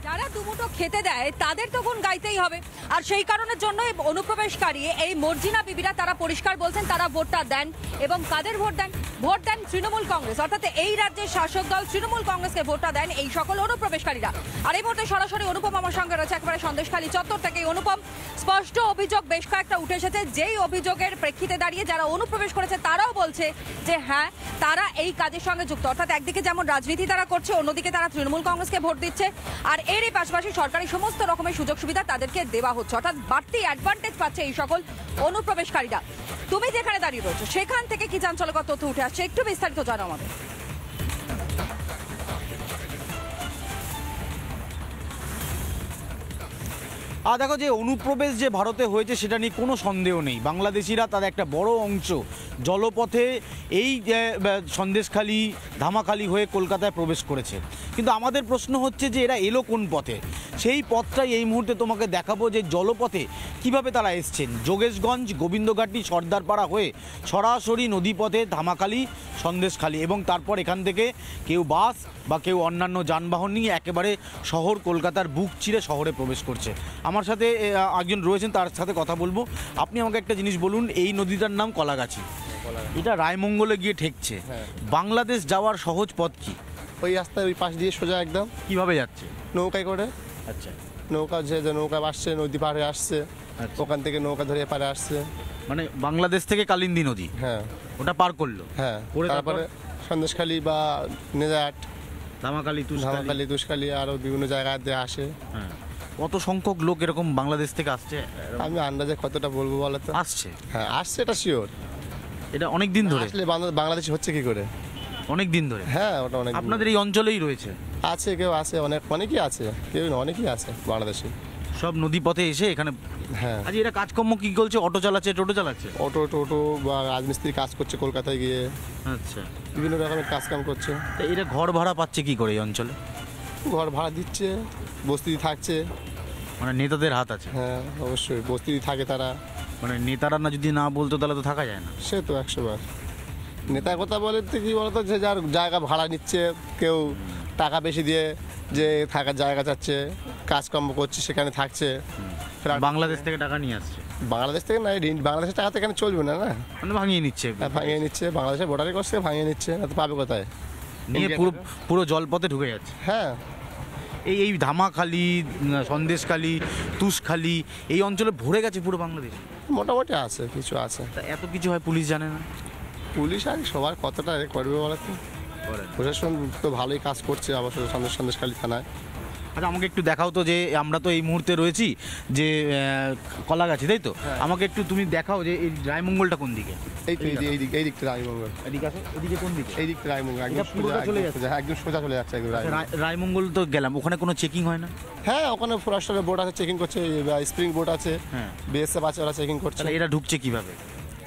যারা দুমুঠো খেতে দেয় তাদের তো গুণ গাইতেই হবে। আর সেই কারণের জন্য অনুপ্রবেশকারী এই মর্জিনা বিবিরা তারা পরিষ্কার বলছেন তারা ভোটটা দেন এবং কাদের ভোট দেন? ভোট দেন তৃণমূল কংগ্রেস, অর্থাৎ এই রাজ্যের শাসক দল তৃণমূল কংগ্রেসকে ভোটটা দেন এই সকল অনুপ্রবেশকারীরা। আর এই মুহূর্তে সরাসরি অনুপম আমার সঙ্গে রয়েছে একেবারে সন্দেশখালী চত্বর থেকে। অনুপম, স্পষ্ট অভিযোগ বেশ কয়েকটা উঠে এসেছে, যেই অভিযোগের প্রেক্ষিতে দাঁড়িয়ে যারা অনুপ্রবেশ করেছে তারাও বলছে যে হ্যাঁ তারা এই কাজের সঙ্গে যুক্ত। অর্থাৎ একদিকে যেমন রাজনীতি তারা করছে, অন্যদিকে তারা তৃণমূল কংগ্রেসকে ভোট দিচ্ছে, আর এরই পাশাপাশি সরকারি সমস্ত রকমের সুযোগ সুবিধা তাদেরকে দেওয়া হচ্ছে, অর্থাৎ বাড়তি অ্যাডভান্টেজ পাচ্ছে এই সকল অনুপ্রবেশকারীরা। তুমি যেখানে দাঁড়িয়ে রয়েছো সেখান থেকে কি চাঞ্চল্যকর তথ্য উঠে আসছে, একটু বিস্তারিত জানাও আমাদের। দেখো, যে অনুপ্রবেশ যে ভারতে হয়েছে সেটা নিয়ে কোনো সন্দেহ নেই। বাংলাদেশিরা তাদের একটা বড় অংশ জলপথে এই সন্দেশখালী ধামাখালি হয়ে কলকাতায় প্রবেশ করেছে। কিন্তু আমাদের প্রশ্ন হচ্ছে যে এরা এলো কোন পথে? সেই পথটাই এই মুহূর্তে তোমাকে দেখাবো যে জলপথে কিভাবে তারা এসছেন। যোগেশগঞ্জ, গোবিন্দঘাটি, সর্দারপাড়া হয়ে সরাসরি নদীপথে ধামাখালি, সন্দেশখালী, এবং তারপর এখান থেকে কেউ বাস বা কেউ অন্যান্য যানবাহন নিয়ে একেবারে শহর কলকাতার বুক চিরে শহরে প্রবেশ করছে। আমার সাথে একজন রয়েছেন, তার সাথে কথা বলবো। আপনি আমাকে একটা জিনিস বলুন, এই নদীটার নাম কলাগাছি, এটা রায়মঙ্গলে গিয়ে ঠেকছে। বাংলাদেশ যাওয়ার সহজ পথ কি? ওই রাস্তায় ওই পাশ দিয়ে সোজা একদম। কিভাবে যাচ্ছে? নৌকায় করে। আচ্ছা, নৌকা যে নৌকা আসছে, নদী পাড়ে আসছে, ওখান থেকে নৌকা ধরে পাড়ে আসছে। মানে বাংলাদেশ থেকে কালিন্দী নদী, হ্যাঁ ওটা পার করলো। হ্যাঁ, তারপরে সন্দেশখালী বা নেজাট, ধামাখালি, তুষখালী আরও বিভিন্ন জায়গাতে আসে। হ্যাঁ, কত সংখ্যক লোক এরকম বাংলাদেশ থেকে আসছে? আমি আন্দাজে কতটা বলবো বলো তো? আসছে, হ্যাঁ আসছে, এটা শিওর। এটা অনেক দিন ধরে আসলে বাংলাদেশ হচ্ছে কি করে? অনেক দিন ধরে। হ্যাঁ, ওটা অনেক আপনাদের এই অঞ্চলেই রয়েছে? আছে, কেউ আছে, অনেকেই আছে, কেউ না অনেকেই আছে বাংলাদেশে। সব নদী পথে এসে এখানে। হ্যাঁ, আজ এরা কাজকর্ম কি করছে? অটো চালাচ্ছে, টোটো চালাচ্ছে? টোটো বা রাজমিস্ত্রি কাজ করছে কলকাতায় গিয়ে। আচ্ছা, বিভিন্ন রকমের কাজকাম করছে। তা এরা ঘর ভাড়া পাচ্ছে কি করে এই অঞ্চলে? ঘর ভাড়া দিচ্ছে, বস্তি থাকছে। মানে নেতাদের হাত আছে? হ্যাঁ অবশ্যই, বস্তি থাকে তারা। মানে নেতারা না যদি না বলতো তাহলে তো থাকা যায় না। সে তো 100 বার। নেতার কথা বলতে কি বলতো, যে যার জায়গা ভাড়া নিচ্ছে, কেউ টাকা বেশি দিয়ে যে থাকার জায়গা চাচ্ছে, কাজকর্ম করছে, সেখানে থাকছে। বাংলাদেশ থেকে টাকা নিয়ে আসছে? বাংলাদেশ থেকে না, বাংলাদেশের টাকা তো এখানে চলবে না। মানে ভাঙিয়ে নিচ্ছে? ভাঙিয়ে নিচ্ছে, বাংলাদেশের বর্ডারে করছে, ভাঙিয়ে নিচ্ছে, না তো পাবে কোথায়? নিয়ে পুরো জলপথে ঢুকে যাচ্ছে। হ্যাঁ, এই ধামাখালি, সন্দেশখালী, তুষখালী, এই অঞ্চলে ভরে গেছে পুরো বাংলাদেশ। মোটামুটি আছে, কিছু আছে। তা এত কিছু হয়, পুলিশ জানে না? পুলিশ আর সবার কতটা করবে বলো তো? প্রশাসন তো ভালোই কাজ করছে অবশ্য সন্দেশখালী থানায়। আচ্ছা, আমাকে একটু দেখাও তো, যে আমরা তো এই মুহূর্তে রয়েছি যে কলাগাছি, তাই তো? আমাকে একটু তুমি দেখাও যে এই রায়মঙ্গলটা কোন দিকে? এই দিকটা রায়মঙ্গল। এদিকে আছে? এদিকে কোন দিকে? এই দিকটা রায়মঙ্গল, একদম সোজা চলে যাচ্ছে একদম। রায়মঙ্গল তো গেলাম, ওখানে কোনো চেকিং হয় না? হ্যাঁ, ওখানে ফরেস্টের বোট আছে, চেকিং করছে, স্প্রিং বোট আছে, বিএসএফ আছে, ওরা চেকিং করছে। এরা ঢুকছে কিভাবে?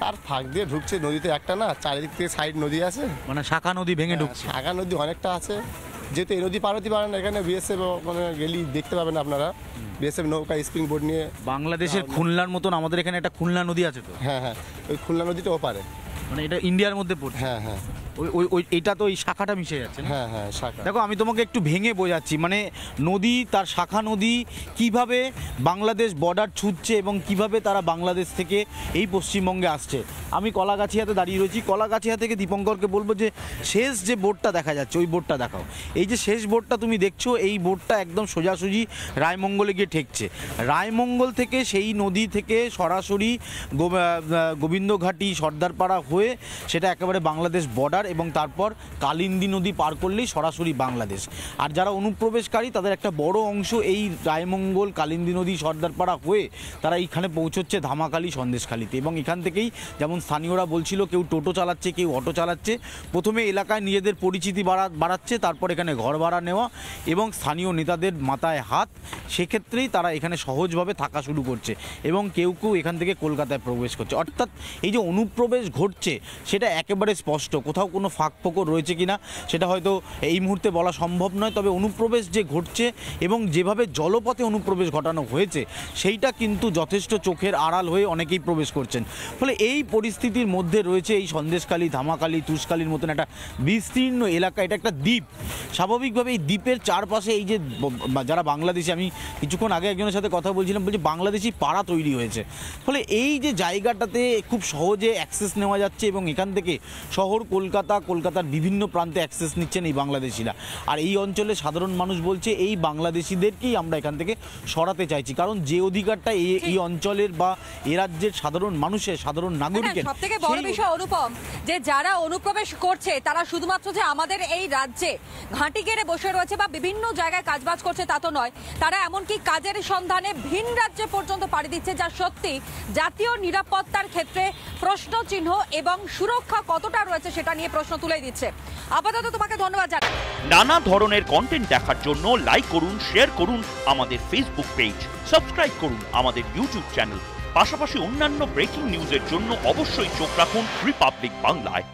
তার ফাঁক দিয়ে ঢুকছে, নদীতে একটা না, চারিদিক থেকে সাইড নদী আছে, মানে শাখা নদী ভেঙে ঢুকছে? শাখা নদী অনেকটা আছে, যেহেতু এই নদী পার হতে পারে না, এখানে বিএসএফ মানে গেলি দেখতে পাবেন আপনারা, বিএসএফ নৌকা স্প্রিং বোট নিয়ে। বাংলাদেশের খুলনার মতন আমাদের এখানে একটা খুলনা নদী আছে তো? হ্যাঁ হ্যাঁ, ওই খুলনা নদীটা ওপারে। মানে এটা ইন্ডিয়ার মধ্যে পড়ছে? হ্যাঁ হ্যাঁ, ওই এটা তো ওই শাখাটা মিশে যাচ্ছে। হ্যাঁ হ্যাঁ, শাখা। দেখো, আমি তোমাকে একটু ভেঙে বোঝাচ্ছি, মানে নদী, তার শাখা নদী কিভাবে বাংলাদেশ বর্ডার ছুটছে এবং কিভাবে তারা বাংলাদেশ থেকে এই পশ্চিমবঙ্গে আসছে। আমি কলাগাছিয়াতে দাঁড়িয়ে রয়েছি। কলাগাছিয়া থেকে দীপঙ্করকে বলবো যে শেষ যে বোটটা দেখা যাচ্ছে ওই বোটটা দেখাও। এই যে শেষ বোটটা তুমি দেখছো, এই বোটটা একদম সোজাসুজি রায়মঙ্গলে গিয়ে ঠেকছে। রায়মঙ্গল থেকে সেই নদী থেকে সরাসরি গোবিন্দঘাটি, সর্দারপাড়া হয়ে সেটা একেবারে বাংলাদেশ বর্ডার, এবং তারপর কালিন্দী নদী পার করলেই সরাসরি বাংলাদেশ। আর যারা অনুপ্রবেশকারী তাদের একটা বড় অংশ এই রায়মঙ্গল, কালিন্দী নদী, সর্দারপাড়া হয়ে তারা এইখানে পৌঁছচ্ছে ধামাখালি, সন্দেশখালীতে। এবং এখান থেকেই যেমন স্থানীয়রা বলছিল, কেউ টোটো চালাচ্ছে, কেউ অটো চালাচ্ছে। প্রথমে এলাকায় নিজেদের পরিচিতি বাড়াচ্ছে, তারপর এখানে ঘর ভাড়া নেওয়া এবং স্থানীয় নেতাদের মাথায় হাত সেক্ষেত্রেই তারা এখানে সহজভাবে থাকা শুরু করছে এবং কেউ কেউ এখান থেকে কলকাতায় প্রবেশ করছে। অর্থাৎ এই যে অনুপ্রবেশ ঘটছে সেটা একেবারে স্পষ্ট, কোথাও কোনো ফাঁক ফোকর রয়েছে কিনা সেটা হয়তো এই মুহূর্তে বলা সম্ভব নয়, তবে অনুপ্রবেশ যে ঘটছে এবং যেভাবে জলপথে অনুপ্রবেশ ঘটানো হয়েছে সেইটা কিন্তু যথেষ্ট চোখের আড়াল হয়ে অনেকেই প্রবেশ করছেন। ফলে এই পরিস্থিতির মধ্যে রয়েছে এই সন্দেশখালী, ধামাখালী, তুষখালীর মতন একটা বিস্তীর্ণ এলাকা, এটা একটা দ্বীপ। স্বাভাবিকভাবে এই দ্বীপের চারপাশে এই যে যারা বাংলাদেশি, আমি কিছুক্ষণ আগে একজনের সাথে কথা বলছিলাম, বলছি বাংলাদেশি পাড়া তৈরি হয়েছে। ফলে এই যে জায়গাটাতে খুব সহজে অ্যাক্সেস নেওয়া যাচ্ছে এবং এখান থেকে শহর কলকাতার বিভিন্ন প্রান্তে অ্যাক্সেস নিচ্ছেন এই বাংলাদেশিরা। আর এই অঞ্চলে সাধারণ মানুষ বলছে এই বাংলাদেশিদেরকেই আমরা এখান থেকে সরাতে চাইছি, কারণ যে অধিকারটা এই অঞ্চলের বা এ রাজ্যের সাধারণ মানুষের, সাধারণ নাগরিকের, সব থেকে বড় বিষয় অনুপম, যে যারা অনুপ্রবেশ করছে তারা শুধুমাত্র যে আমাদের এই রাজ্যে ঘাঁটি গেড়ে বসে রয়েছে বা বিভিন্ন জায়গায় কাজবাজ করছে তা তো নয়, তারা এমনকি কাজের সন্ধানে ভিন রাজ্যে পর্যন্ত পাড়ি দিচ্ছে, যা সত্যি জাতীয় নিরাপত্তার ক্ষেত্রে প্রশ্নচিহ্ন এবং সুরক্ষা কতটা রয়েছে সেটা নিয়ে প্রশ্ন তুলে দিচ্ছে। আপাতত তোমাকে ধন্যবাদ জানাই। নানা ধরনের কন্টেন্ট দেখার জন্য লাইক করুন, শেয়ার করুন আমাদের ফেসবুক পেজ, সাবস্ক্রাইব করুন আমাদের ইউটিউব চ্যানেল। পাশাপাশি অন্যান্য ব্রেকিং নিউজের জন্য অবশ্যই চোখ রাখুন রিপাবলিক বাংলায়।